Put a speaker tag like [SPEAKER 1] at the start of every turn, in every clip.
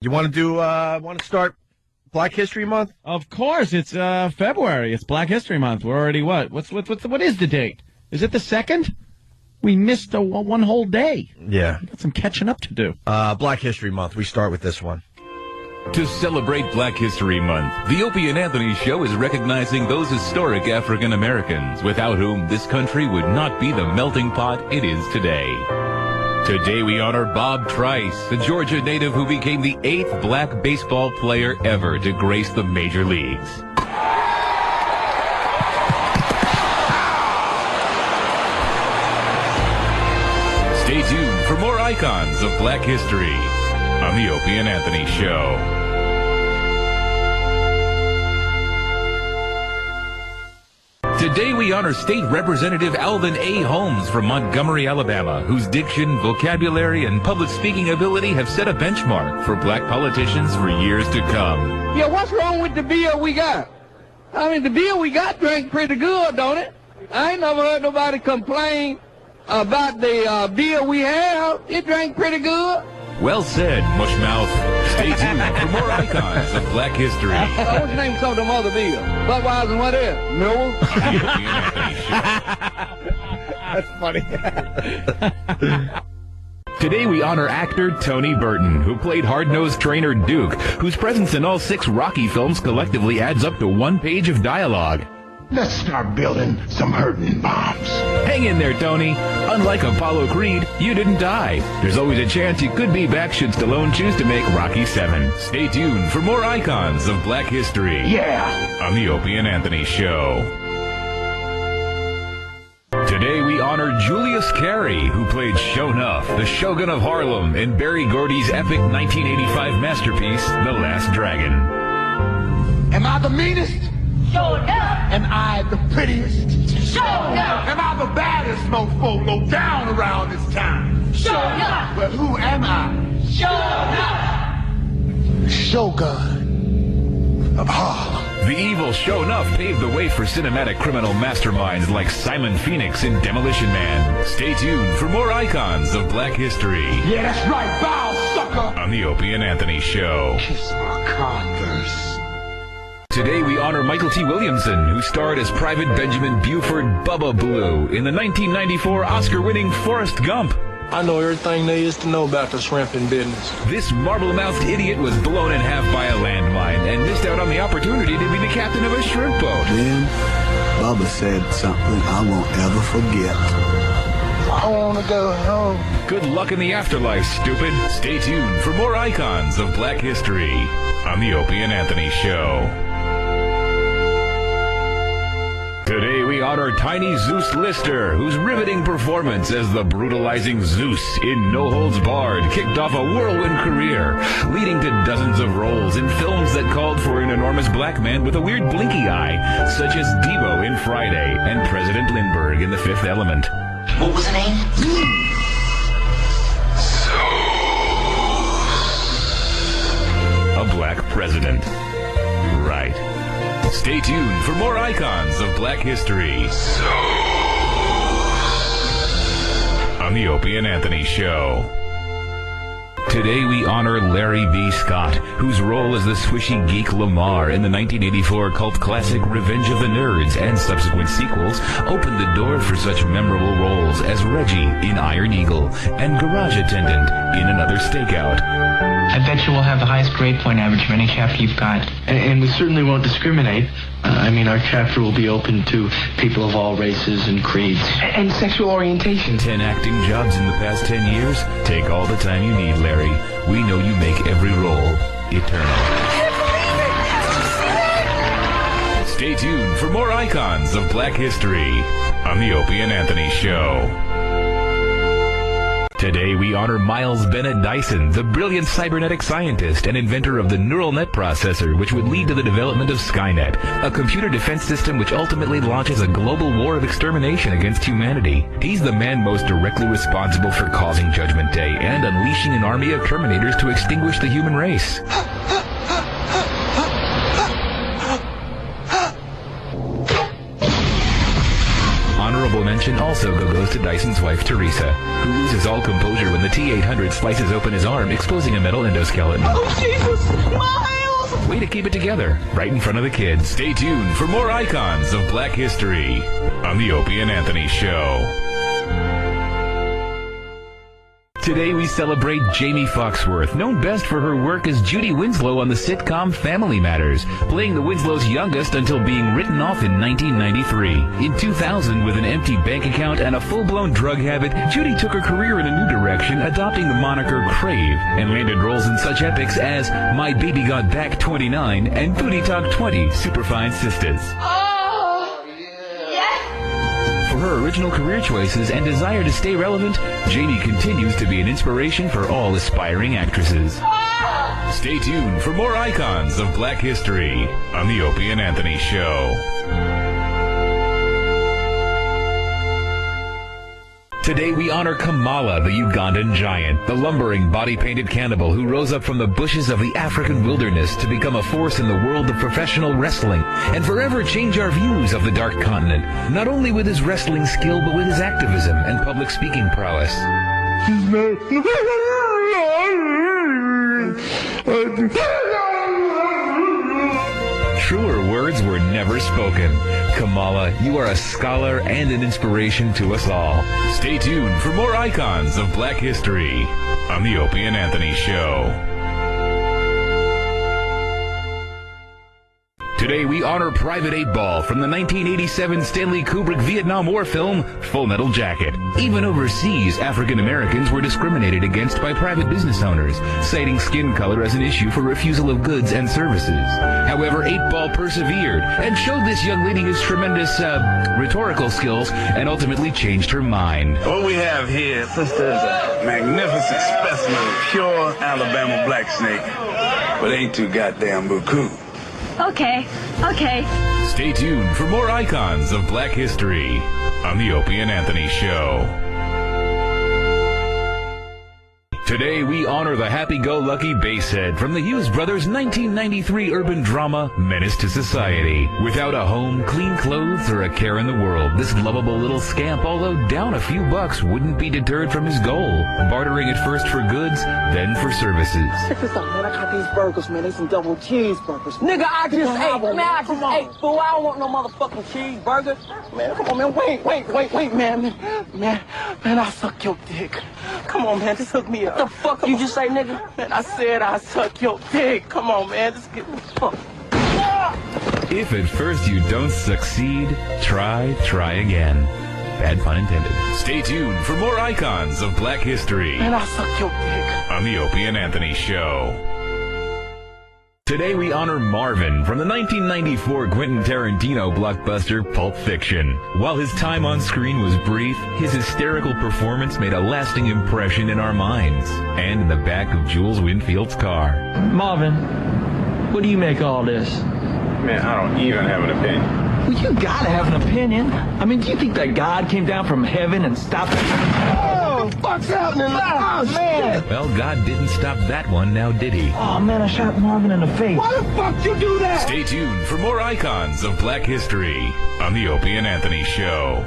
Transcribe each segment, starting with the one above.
[SPEAKER 1] You want to start Black History Month?
[SPEAKER 2] Of course, it's February. It's Black History Month. We're already what? What is the date? Is it the 2nd? We missed one whole day.
[SPEAKER 1] Yeah.
[SPEAKER 2] Got some catching up to do.
[SPEAKER 1] Black History Month. We start with this one.
[SPEAKER 3] To celebrate Black History Month, the Opie and Anthony Show is recognizing those historic African Americans without whom this country would not be the melting pot it is today. Today we honor Bob Trice, the Georgia native who became the 8th black baseball player ever to grace the major leagues. Stay tuned for more icons of Black history on the Opie and Anthony Show. Today we honor State Representative Alvin A. Holmes from Montgomery, Alabama, whose diction, vocabulary, and public speaking ability have set a benchmark for black politicians for years to come.
[SPEAKER 4] Yeah, what's wrong with the beer we got? I mean, the beer we got drank pretty good, don't it? I ain't never heard nobody complain about the beer we have. It drank pretty good.
[SPEAKER 3] Well said, Mushmouth. Stay tuned for more icons of black history.
[SPEAKER 4] What's the name of some of them other beers? Budweiser and what else? Miller?
[SPEAKER 1] That's funny.
[SPEAKER 3] Today we honor actor Tony Burton, who played hard-nosed trainer Duke, whose presence in all 6 Rocky films collectively adds up to 1 page of dialogue.
[SPEAKER 5] Let's start building some hurting bombs.
[SPEAKER 3] Hang in there, Tony. Unlike Apollo Creed, you didn't die. There's always a chance you could be back should Stallone choose to make Rocky 7. Stay tuned for more icons of black history.
[SPEAKER 5] Yeah.
[SPEAKER 3] On the Opie and Anthony Show. Today we honor Julius Carey, who played Sho'nuff, the Shogun of Harlem, in Berry Gordy's epic 1985 masterpiece, The Last Dragon.
[SPEAKER 5] Am I the meanest?
[SPEAKER 6] Sure enough.
[SPEAKER 5] Am I the prettiest?
[SPEAKER 6] Sure enough.
[SPEAKER 5] Am I the baddest mofo low down around this town?
[SPEAKER 6] Sure enough.
[SPEAKER 5] Well, who am I?
[SPEAKER 6] Sure enough.
[SPEAKER 5] Shogun of Harlem.
[SPEAKER 3] The evil Sho'nuff paved the way for cinematic criminal masterminds like Simon Phoenix in Demolition Man. Stay tuned for more icons of black history.
[SPEAKER 5] Yeah, that's right, bow, sucker.
[SPEAKER 3] On the Opie and Anthony Show.
[SPEAKER 5] Kiss my Converse.
[SPEAKER 3] Today we honor Michael T. Williamson, who starred as Private Benjamin Buford Bubba Blue in the 1994 Oscar-winning Forrest Gump.
[SPEAKER 7] I know everything there is to know about the shrimping business.
[SPEAKER 3] This marble-mouthed idiot was blown in half by a landmine and missed out on the opportunity to be the captain of a shrimp boat.
[SPEAKER 8] Then Bubba said something I won't ever forget.
[SPEAKER 5] I want to go home.
[SPEAKER 3] Good luck in the afterlife, stupid. Stay tuned for more icons of black history on the Opie and Anthony Show. Today we honor Tiny Zeus Lister, whose riveting performance as the brutalizing Zeus in No Holds Barred kicked off a whirlwind career, leading to dozens of roles in films that called for an enormous black man with a weird blinky eye, such as Debo in Friday and President Lindbergh in The Fifth Element.
[SPEAKER 6] What was the name?
[SPEAKER 3] A black president. Right. Stay tuned for more icons of black history on the Opie and Anthony Show. Today we honor Larry B. Scott, whose role as the swishy geek Lamar in the 1984 cult classic Revenge of the Nerds and subsequent sequels opened the door for such memorable roles as Reggie in Iron Eagle and Garage Attendant in Another Stakeout.
[SPEAKER 9] I bet you we'll have the highest grade point average of any chapter you've got. And we certainly won't discriminate. Our chapter will be open to people of all races and creeds.
[SPEAKER 4] And sexual orientation.
[SPEAKER 3] 10 acting jobs in the past 10 years? Take all the time you need, Larry. We know you make every role eternal. Stay tuned for more icons of black history on the Opie and Anthony Show. Today we honor Miles Bennett Dyson, the brilliant cybernetic scientist and inventor of the neural net processor, which would lead to the development of Skynet, a computer defense system which ultimately launches a global war of extermination against humanity. He's the man most directly responsible for causing Judgment Day and unleashing an army of Terminators to extinguish the human race. honorable mention also goes to Dyson's wife, Teresa, who loses all composure when the T-800 slices open his arm, exposing a metal endoskeleton.
[SPEAKER 6] Oh, Jesus! Miles!
[SPEAKER 3] Way to keep it together, right in front of the kids. Stay tuned for more icons of Black history on the Opie and Anthony Show. Today we celebrate Jamie Foxworth, known best for her work as Judy Winslow on the sitcom Family Matters, playing the Winslow's youngest until being written off in 1993. In 2000, with an empty bank account and a full-blown drug habit, Judy took her career in a new direction, adopting the moniker Crave, and landed roles in such epics as My Baby Got Back 29 and Booty Talk 20, Superfine Sisters. For her original career choices and desire to stay relevant, Jamie continues to be an inspiration for all aspiring actresses. Stay tuned for more icons of Black history on the Opie and Anthony Show. Today we honor Kamala, the Ugandan giant, the lumbering, body-painted cannibal who rose up from the bushes of the African wilderness to become a force in the world of professional wrestling and forever change our views of the Dark Continent, not only with his wrestling skill but with his activism and public speaking prowess. Truer words were never spoken. Kamala, you are a scholar and an inspiration to us all. Stay tuned for more icons of Black history on the Opie and Anthony Show. Today we honor Private 8-Ball from the 1987 Stanley Kubrick Vietnam War film Full Metal Jacket. Even overseas, African Americans were discriminated against by private business owners, citing skin color as an issue for refusal of goods and services. However, 8-Ball persevered and showed this young lady his tremendous rhetorical skills and ultimately changed her mind.
[SPEAKER 10] What we have here, sister, is a magnificent specimen of pure Alabama black snake, but ain't too goddamn buku.
[SPEAKER 11] Okay.
[SPEAKER 3] Stay tuned for more icons of Black history on the Opie and Anthony Show. Today we honor the happy-go-lucky basshead from the Hughes Brothers' 1993 urban drama, Menace to Society. Without a home, clean clothes, or a care in the world, this lovable little scamp, although down a few bucks, wouldn't be deterred from his goal, bartering at first for goods, then for services.
[SPEAKER 12] Check this out, man. I got these burgers, man. They some double cheeseburgers.
[SPEAKER 13] Nigga, I just ate. Man, I just ate.
[SPEAKER 12] Fool, I don't want no motherfucking cheeseburger. Man, come on, man. Wait, man. Man, I suck your dick. Come on, man. Just hook me up.
[SPEAKER 13] What the fuck you just say, nigga?
[SPEAKER 12] Man, I said I suck your dick. Come on, man. Just get me fucked.
[SPEAKER 3] If at first you don't succeed, try again. Bad pun intended. Stay tuned for more icons of Black history.
[SPEAKER 12] Man, I suck your dick.
[SPEAKER 3] On the Opie and Anthony Show. Today we honor Marvin from the 1994 Quentin Tarantino blockbuster Pulp Fiction. While his time on screen was brief, his hysterical performance made a lasting impression in our minds and in the back of Jules Winfield's car.
[SPEAKER 14] Marvin, what do you make of all this?
[SPEAKER 15] Man, I don't even have an opinion.
[SPEAKER 14] Well, you gotta have an opinion. I mean, do you think that God came down from heaven and stopped it?
[SPEAKER 12] Oh, fuck's happening? Oh, man.
[SPEAKER 3] Well, God didn't stop that one now, did he?
[SPEAKER 14] Oh, man, I shot Marvin in the face.
[SPEAKER 12] Why the fuck you do that?
[SPEAKER 3] Stay tuned for more icons of Black history on the Opie and Anthony Show.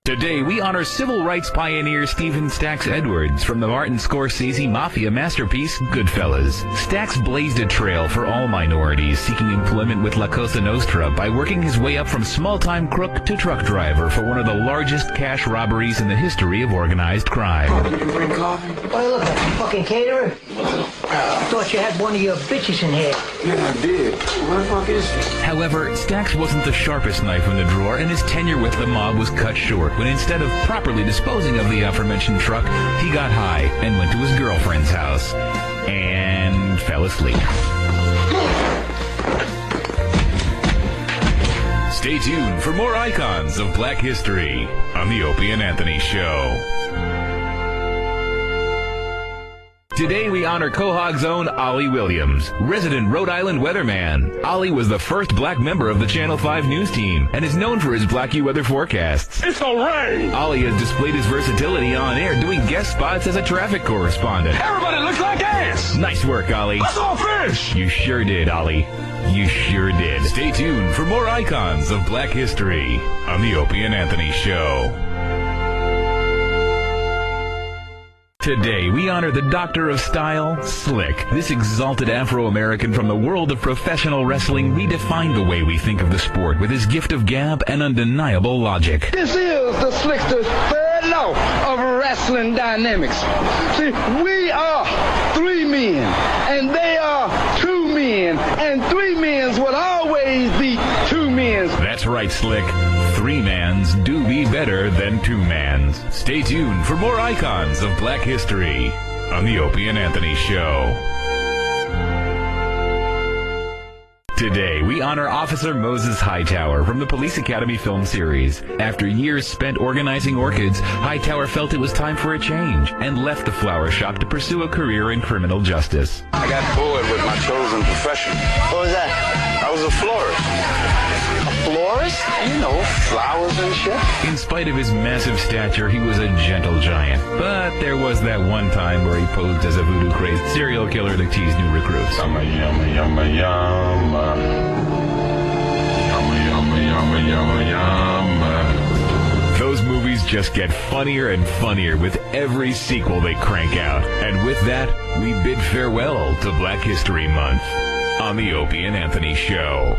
[SPEAKER 3] Today, we honor civil rights pioneer Stephen Stax Edwards from the Martin Scorsese mafia masterpiece, Goodfellas. Stax blazed a trail for all minorities seeking employment with La Cosa Nostra by working his way up from small-time crook to truck driver for one of the largest cash robberies in the history of organized crime.
[SPEAKER 12] You can bring coffee?
[SPEAKER 16] Why, look, like a fucking caterer? I thought you had one of your bitches in here.
[SPEAKER 12] Yeah, I did. Where the fuck is she?
[SPEAKER 3] However, Stax wasn't the sharpest knife in the drawer, and his tenure with the mob was cut short when instead of properly disposing of the aforementioned truck, he got high and went to his girlfriend's house and fell asleep. Stay tuned for more icons of Black history on the Opie and Anthony Show. Today we honor Quahog's own Ollie Williams, resident Rhode Island weatherman. Ollie was the first black member of the Channel 5 news team and is known for his Blackie weather forecasts.
[SPEAKER 5] It's a rain!
[SPEAKER 3] Ollie has displayed his versatility on air, doing guest spots as a traffic correspondent.
[SPEAKER 5] Everybody looks like ants!
[SPEAKER 3] Nice work, Ollie.
[SPEAKER 5] I saw a fish!
[SPEAKER 3] You sure did, Ollie. You sure did. Stay tuned for more icons of black history on the Opie and Anthony Show. Today, we honor the Doctor of Style, Slick. This exalted Afro-American from the world of professional wrestling redefined the way we think of the sport with his gift of gab and undeniable logic.
[SPEAKER 4] This is the Slickster's third law of wrestling dynamics. See, we are three men, and they are two men, and three men's will always be two men's.
[SPEAKER 3] That's right, Slick. Three mans do be better than two mans. Stay tuned for more icons of black history on the Opie and Anthony Show. Today, we honor Officer Moses Hightower from the Police Academy film series. After years spent organizing orchids, Hightower felt it was time for a change and left the flower shop to pursue a career in criminal justice.
[SPEAKER 10] I got bored with my chosen profession.
[SPEAKER 16] What was that?
[SPEAKER 10] I was a florist.
[SPEAKER 16] Florist?
[SPEAKER 10] You know, flowers and shit.
[SPEAKER 3] In spite of his massive stature, he was a gentle giant. But there was that one time where he posed as a voodoo-crazed serial killer to tease new recruits.
[SPEAKER 5] Yumma, yumma, yumma, yumma. Yumma, yumma, yumma, yumma, yumma.
[SPEAKER 3] Those movies just get funnier and funnier with every sequel they crank out. And with that, we bid farewell to Black History Month on the Opie and Anthony Show.